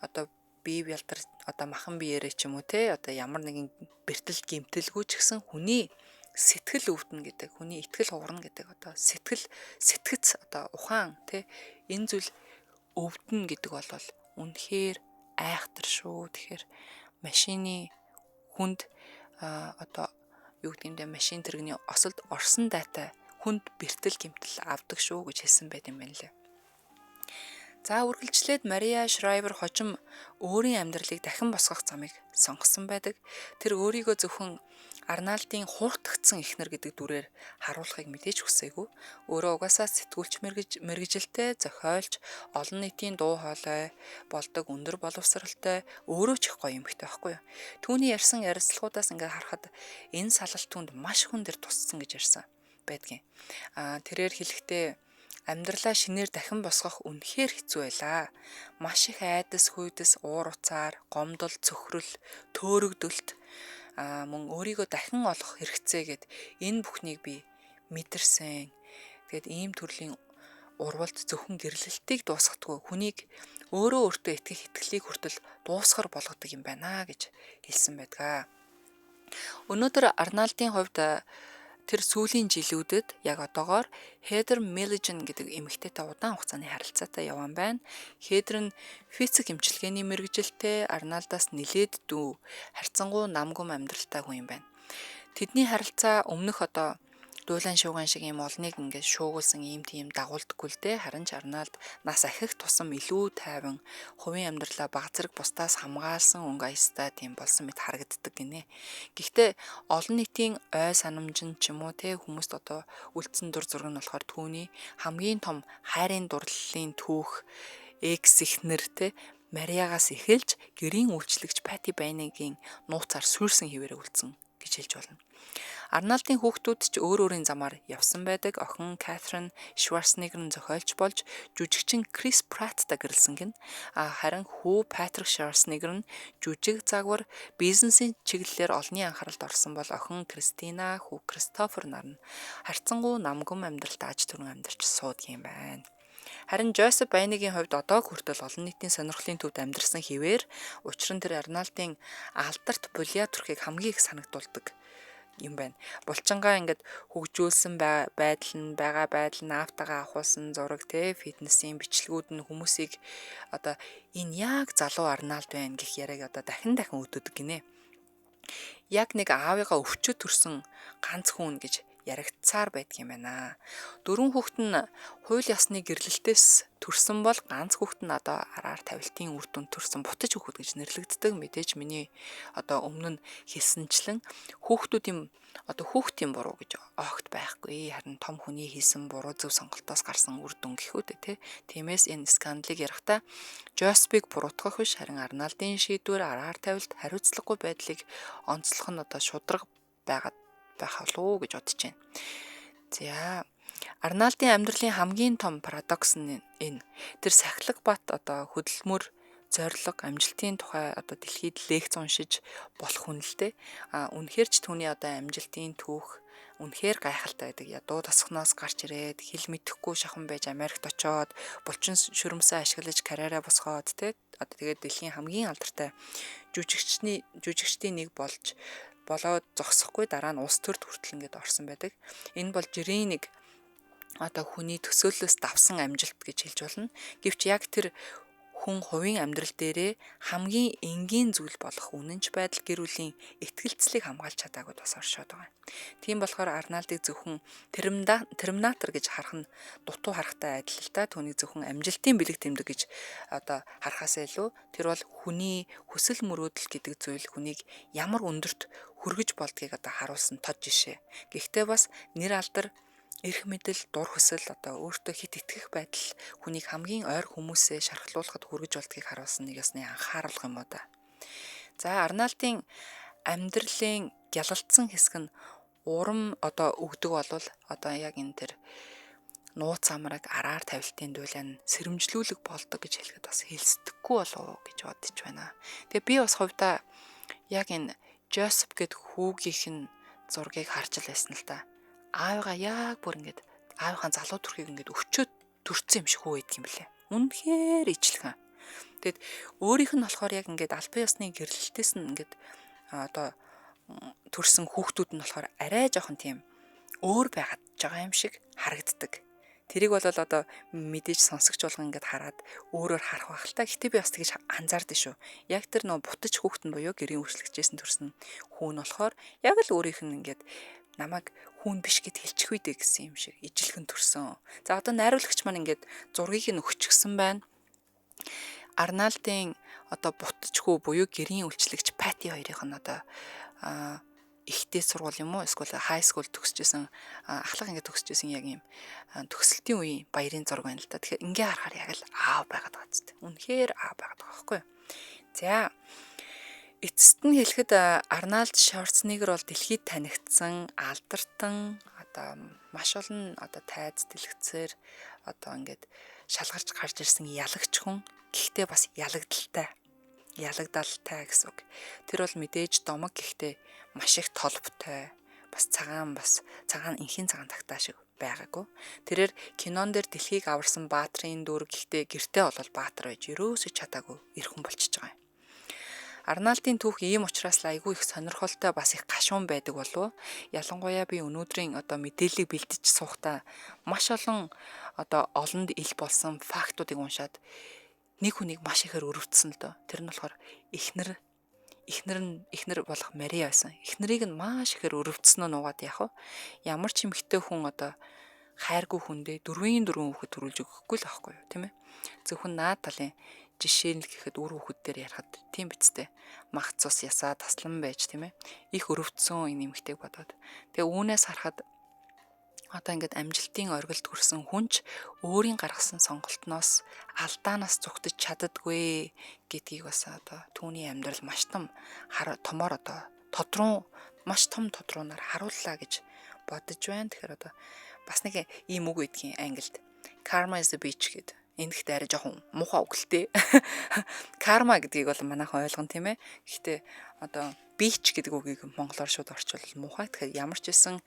одоо бие бялдар одоо махан биеэрээ ч юм уу те одоо ямар нэгэн бэртэл гимтэлгүй ч гэсэн хүний сэтгэл өвдөн гэдэг, хүний итгэл хугарна гэдэг одоо сэтгэц одоо ухаан те энэ зүйл өвдөн гэдэг бол үнэхээр айхтар шүү. Тэгэхээр машины хүнд одоо юу гэдэг юм бэ, машин тэрэгний осолд орсон дата хүнд бэртэл гимтэл авдаг шүү гэж хэлсэн байт юм байна лээ. За үргэлжлээд Мария Шрайбер хожим өөрийн амьдралыг дахин босгох замыг сонгосон байдаг. Тэр өөрийгөө зөвхөн Арнальдын хууртагдсан эхнэр гэдэг дүрээр харуулахыг мэдээж хүсээгүй. Өөрөө угаасаа сэтгүүлч мэргэжилтэй, зохиолч, олон нийтийн дуу хоолой болдог өндөр боловсралтай, өөрөө ч их гоё эмэгтэй байхгүй юу. Түүний ярьсан ярилцлагуудаас ингээд харахад энэ салалт түнд маш хүн дээр тусцсан гэж ярьсан байдгийн. Тэрээр хэлэхдээ амьдралаа шинээр дахин босгох үнэхээр хэцүү байлаа. Маш их айдас, хүйдэс, уур уцаар, гомдол, цөхрөл, төөрөгдөлт мөн өөрийгөө дахин олох хэрэгцээгээд энэ бүхнийг би мэдэрсэн. Тэгээд ийм төрлийн урвалд зөвхөн гэрлэлтийг дуусгадаггүй хүнийг өөрөө өөртөө итгэх итгэлийг хүртэл дуусгар болгодог юм байна гэж хэлсэн байдаг. Өнөөдөр Арнальдын хувьд тэр сүүлийн жилүүдэд яг одоогоор Heather Milligan гэдэг эмэгтэйтэй удаан хугацааны харилцаатай явсан байна. Heather нь физик эмчилгээний мэргэжилтэй, Арнальдаас нэлээд дүү, харьцангуй намгүм амьдралтай хүн юм байна. Тэдний харилцаа өмнөх одоо дуулан шууган шиг юм олныг ингээд шуугуулсан ийм тийм дагуулдаггүй л дээ. Харин ч Арнальд нас ахих тусам илүү тайван, хувийн амьдралаа баг зэрэг бусдаас хамгаалсан өнгө аястай тийм болсон мэт харагддаг гинэ. Гэхдээ олон нийтийн ой санамж нь ч юм уу те хүмүүст одоо үлдсэн дур зураг нь болохоор түүний хамгийн том хайрын дурлалын түүх экс эхнэр те Мариагаас эхэлж гэрийн үйлчлэгч Пати Байнигийн нууцаар сүрсэн хിവэрэ үлдсэн гэж хэлж болно. Арнальдын хүүхдүүд ч өөр өөрийн замаар явсан байдаг. Охин Кэтрин Шварценеггер нь зохиолч болж жүжигчин Крис Праттай гэрлсэн гин. Харин хүү Патрик Шварценеггер нь жүжиг загвар бизнесийн чиглэлээр олонний анхааралд орсон бол охин Кристина, хүү Кристофер нар нь харьцангуй намгүм амьдралд аж түрэн амьдарч суудаг юм байна. Харин Жозеф Байнигийн хувьд одоо хүртэл олон нийтийн сонирхлын төвд амьдарсан хിവэр учир нь тэр Арнальдын алдарт булиа төрхийг хамгийн их санагдуулдаг юм байна. Булчингаа ингээд хөгжүүлсэн байдал нь наавтагаа ахуулсан зураг те фитнесийн бичлэгүүд нь хүмүүсийг одоо энэ яг залуу Арнальд байна гэх яриаг одоо дахин өдөдөг гинэ. Яг нэг аавыгаа өвчөд төрсөн ганц хүн гэж яригдсаар байдаг юм байна. 4 хүүхэд нь хууль ёсны гэрлэлтээс төрсөн бол ганц хүүхэд нь одоо араар тавилтын үр дүнд төрсэн бутаж хүүхэд гэж нэрлэгддэг. Мэдээж миний одоо өмнө нь хэлсэнчлэн хүүхдүүдийн одоо хүүхдийн буруу гэж огт байхгүй. Харин том хүний хийсэн буруу зөв сонголтоос гарсан үр дүн гэхүүд те. Тиймээс энэ скандалыг ярихдаа Жоспиг буруутгах биш харин Арнальдын шийдвэр араар тавилт хариуцлагагүй байдлыг онцлох нь одоо шударга байгаад байх болов уу гэж бодож байна. За Арнальдын амьдралын хамгийн том парадокс нь энэ. Тэр сахилга бат одоо хөдөлмөр зориг амжилтын тухай одоо дэлхийд лекц уншиж болох хүн л дээ. Үнэхээр ч түүний одоо амжилтын түүх үнэхээр гайхалтай байдаг. Ядуу тасхноос гарч ирээд хэл мэдэхгүй шахан байж Америкт очоод булчин шүрмсээ ашиглаж карьераа босгоод те одоо тэгээд дэлхийн хамгийн алдартай жүжигчдийн нэг болоод зогсохгүй дараа нь улс төрд хүртэл ингээд орсон байдаг. Энэ бол жирийн нэг одоо хүний төсөөллөөс давсан амжилт гэж хэлж болно. Гэвч яг тэр хүн хувийн амьдрал дээрээ хамгийн энгийн зүйл болох үнэнч байдал гэр бүлийн итгэлцлийг хамгаалж чадаагүй бас оршоод байгаа. Тийм болохоор Арнольдыг зөвхөн терминатор гэж харах нь дутуу харахтай адил л та. Түүнийг зөвхөн амжилтын бэлэг тэмдэг гэж одоо харахаас илүү тэр бол хүний хүсэл мөрөөдөл гэдэг зүйл хүнийг ямар өндөрт хүргэж болдгийг одоо харуулсан тод жишээ. Гэхдээ бас нэр алдар эрх мэдэл, дур хүсэл одоо өөртөө хит итгэх байдал хүнийг хамгийн ойр хүмүүсээ шархлуулахад хүргэж болдгийг харуулсан нэг ёсны анхаарал юм уу да. За Арнольдын амьдралын гялалцсан хэсэг нь урам одоо өгдөг болвол одоо яг энэ тэр нууц амраг араар тавилтын дуулан сэрэмжлүүлэг болдог гэж хэлэхэд бас хэлсдэггүй болов гэж бодож байна. Тэгээ би бас хувьдаа яг энэ Жозеф гэдэг хүүгийнх нь зургийг харж л байсан л та. Аавыгаа яг бүр ингээд аавынхаа залуу төрхийг ингээд өвчөөд төрцсөн юм шиг хөө идэх юм блэ. Үнэхээр ижлэгэн. Тэгэд өөрийнх нь болохоор яг ингээд албан ёсны гэрлэлтээс нь ингээд одоо төрсэн хүүхдүүд нь болохоор арай жоохон тийм өөр байгаад байгаа юм шиг харагддаг. Тэрийг бол одоо мэдээж сонсогч болгон ингээд хараад өөрөөр харах байх л та. Гэтэ би бас тэгж анзаардаг шүү. Яг тэр нөө бутаж хүүхэд нь буюу гэрийн үйлчлэгчээс нь төрсэн хүүн болохоор яг л өөрийнх нь ингээд намайг хүүн биш гэд хэлчих үйдэ гэсэн юм шиг ижилхэн төрсөн. За одоо найруулагч маань ингээд зургийг нь өгчихсэн байна. Арнольдын одоо бутчгүй буюу гэрийн үйлчлэгч Пати хоёрын нь одоо ихтэй сургууль юм уу эсвэл хай скул төгсөжсэн ахлах ингээд төгсөжсэн яг юм төгсөлтийн үеийн баярын зураг байна л да. Тэгэхээр ингээ харахаар яг л аав байгаад байгаа зү. Үнэхээр аав байгаад байгаа байхгүй юу? За эцэст нь хэлэхэд Арнольд Шварценеггер бол дэлхийд танигдсан алдартай одоо маш олон одоо тайз дэлгэцээр одоо ингээд шалгарч гарч ирсэн ялагч хүн. Гэхдээ бас ялагдaltaй гэсэн үг. Тэр бол мэдээж домог гэхдээ маш их толботой бас цагаан инхийн цагаан тагтаа шиг байгаагүй. Тэрээр кинон дээр дэлхийг аварсан баатрын дүр гэхдээ гэртээ бол баатар байж ерөөсөж чадаагүй ирхэн болчихж байгаа юм. Арнольдын түүх ийм учраас л айгүй их сонирхолтой бас их гашуун байдаг болов. Ялангуяа би өнөөдрийн одоо мэдээллийг бэлдэж суухдаа маш олон одоо олонд ил болсон фактуудыг уншаад нэг хүнийг маш ихээр өрөвдсөн л дөө. Тэр нь болохоор эхнэр болох Мария байсан. Эхнэрийг нь маш ихээр өрөвдсөн нь нугаад яах вэ? Ямар ч эмэгтэй хүн одоо хайргүй хүндээ 4 хүүхэд төрүүлж өгөхгүй л байхгүй юу, тийм ээ? Зөвхөн наад талын жишээ нь гэхэд үр хүүхэд дээр ярихад тийм бицтэй. Мах цус ясаа таслан байж, тийм ээ? Их өрөвдсөн энэ эмэгтэйг бодоод. Тэгээ үүнээс харахад одоо ингээд амжилтын оргилд хүрсэн хүнч өөрийн гаргасан сонголтноос алдаанаас зүгтэж чаддаггүй гэдгийг бас одоо түүний амьдрал маш том томор одоо маш том тодруугаар харууллаа гэж бодож байна. Тэгэхээр одоо бас нэг ийм үг гэдгийг англид karma is a bitch гэдэг. Эндэгт арай жоохон муухай үг л дээ. Карма гэдгийг бол манайхан ойлгон тийм ээ. Гэхдээ одоо bitch гэдэг үгийг монголоор шууд орчуулбал муухай. Тэгэхээр ямар ч байсан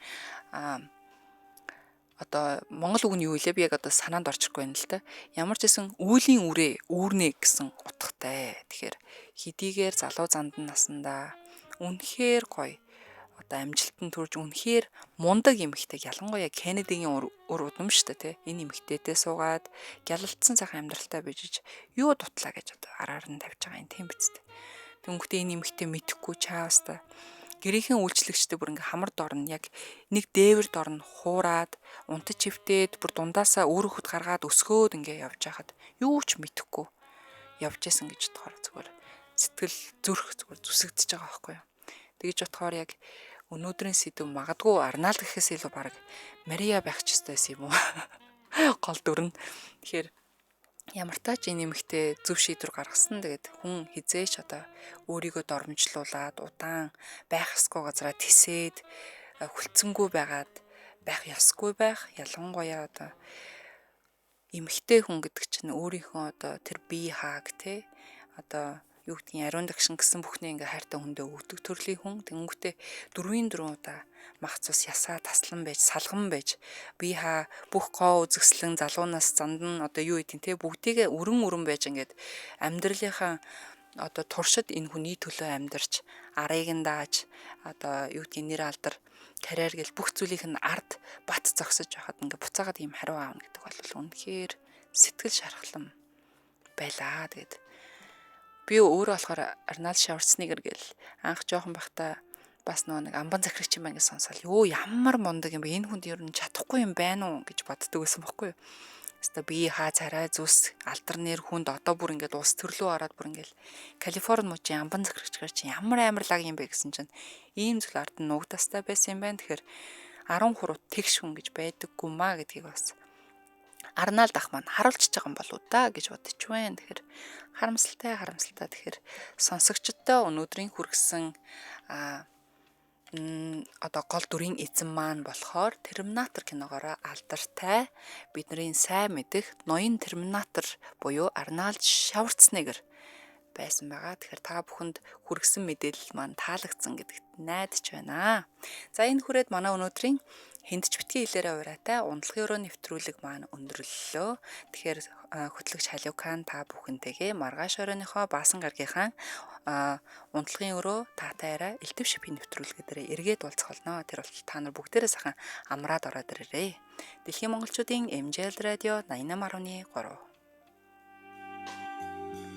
одоо монгол үг нь юу вэ? Би яг одоо санаанд орчихгүй байна л та. Ямар ч гэсэн үүлийн үүрнэ гэсэн утгатай. Тэгэхээр хэдийгээр залуу зандан насандаа үнэхээр гоё одоо амжилтанд хүрж үнэхээр мундаг эмэгтэй ялангуяа Кеннедигийн ур удамштай те энэ эмэгтэйтэй суугаад гялалцсан сайхан амьдралтай бижиж юу дутлаа гэж одоо араар нь тавьж байгаа юм тийм биз дээ. Тэнгүүтээ энэ эмэгтэй мэдхгүй чаавста гэрийнхэн үйлчлэгчтэй бүр ингээ хамар дорн яг нэг дээвэр дорн хуураад унтаж хөвтөөд бүр дундаасаа өөр хөхд гаргаад өсгөөд ингээ явж хахад юу ч мэдэхгүй явж исэн гэж бодохоор зүгээр сэтгэл зүрх зүгээр зүсэгдэж байгаа байхгүй юу. Тэгж бодохоор яг өнөөдрийн сэдв магадгүй Арнольд гэхээс илүү баг Мария байх ч ёстойсэн юм уу? Гол дүр нь. Тэгэхээр ямар тач энэ нэмэгтэй зөв шийдвэр гаргасан. Тэгээд хүн хизээч одоо өөрийгөө дормжлуулаад удаан байх ёсгүй газараа тисээд хүлцэнгүй байгаад байх ёсгүй байх. Ялангуяа одоо эмэгтэй хүн гэдэг чинь өөрийнхөө одоо тэр бие хааг те одоо юу гэдгийг ариун дагшин гэсэн бүхний ингээ хайртай хүндээ өгдөг төрлийн хүн. Тэнгүүтээ 4 удаа мах цус ясаа таслан байж салган байж бие хаа бүх гоо үзэсгэлэн залуунаас зандан одоо юу гэдгийг те бүгдийгээ өрөн байж ингээд амьдралынхаа одоо туршид энэ хүний төлөө амьдарч арыг нь дааж одоо юу гэдгийг нэр алдар карьер гэл бүх зүйлийнх нь ард бат зогсож байхад ингээ буцаагаад ийм хариу аавна гэдэг бол үнэхээр сэтгэл шархлан байлаа. Тэгээд би өөрөө болохоор Арнольд Шварценеггер гэл анх жоохон байхдаа бас нэг амбан захирагч юм байна гэж сонсоод ёо ямар мундаг юм бэ, энэ хүнд ер нь чадахгүй юм байна уу гэж боддог байсан байхгүй юу. Хэвээ би хаа царай зүс алдар нэр хүнд одоо бүр ингээд улс төрлөө ороод бүр ингээд Калифорни мужийн амбан захирагчгаар чи ямар амарлаг юм бэ гэсэн чинь ийм зүйл ард нь нуугдастай байсан юм байна. Тэгэхээр 10 хуруу тэгш хүн гэж байдаггүй маа гэдгийг бас Арнольд ах маань харуулчихж байгаа юм болоо да гэж бодож байна. Тэгэхээр харамсалтай. Тэгэхээр сонсогчдод өнөөдрийн хүргэсэн одоо гол дүрийн эзэн маань болохоор Терминатор киногоороо алдартай бидний сайн мэдих ноён Терминатор буюу Арнольд Шварценеггер байсан байгаа. Тэгэхээр та бүхэнд хүргэсэн мэдээлэл маань таалагдсан гэдэгт найдаж байна. За энэ хүрээд манай өнөөдрийн Хэндч битгий хэлээрээ ураатай унтлагын өрөө нэвтрүүлэг маань өндөрлөлөө. Тэгэхээр хөтлөгч Халиукан та бүхэнтэйгээ маргааш оройныхоо Баасан гаргийнхаа унтлагын өрөө таатайраа элдв шипийн нэвтрүүлгээ дээр эргээд уулзах болно. Тэр бол та нар бүгдээрээ сайхан амраад ороод ирээрэй. Дэлхийн монголчуудын MJL радио 88.3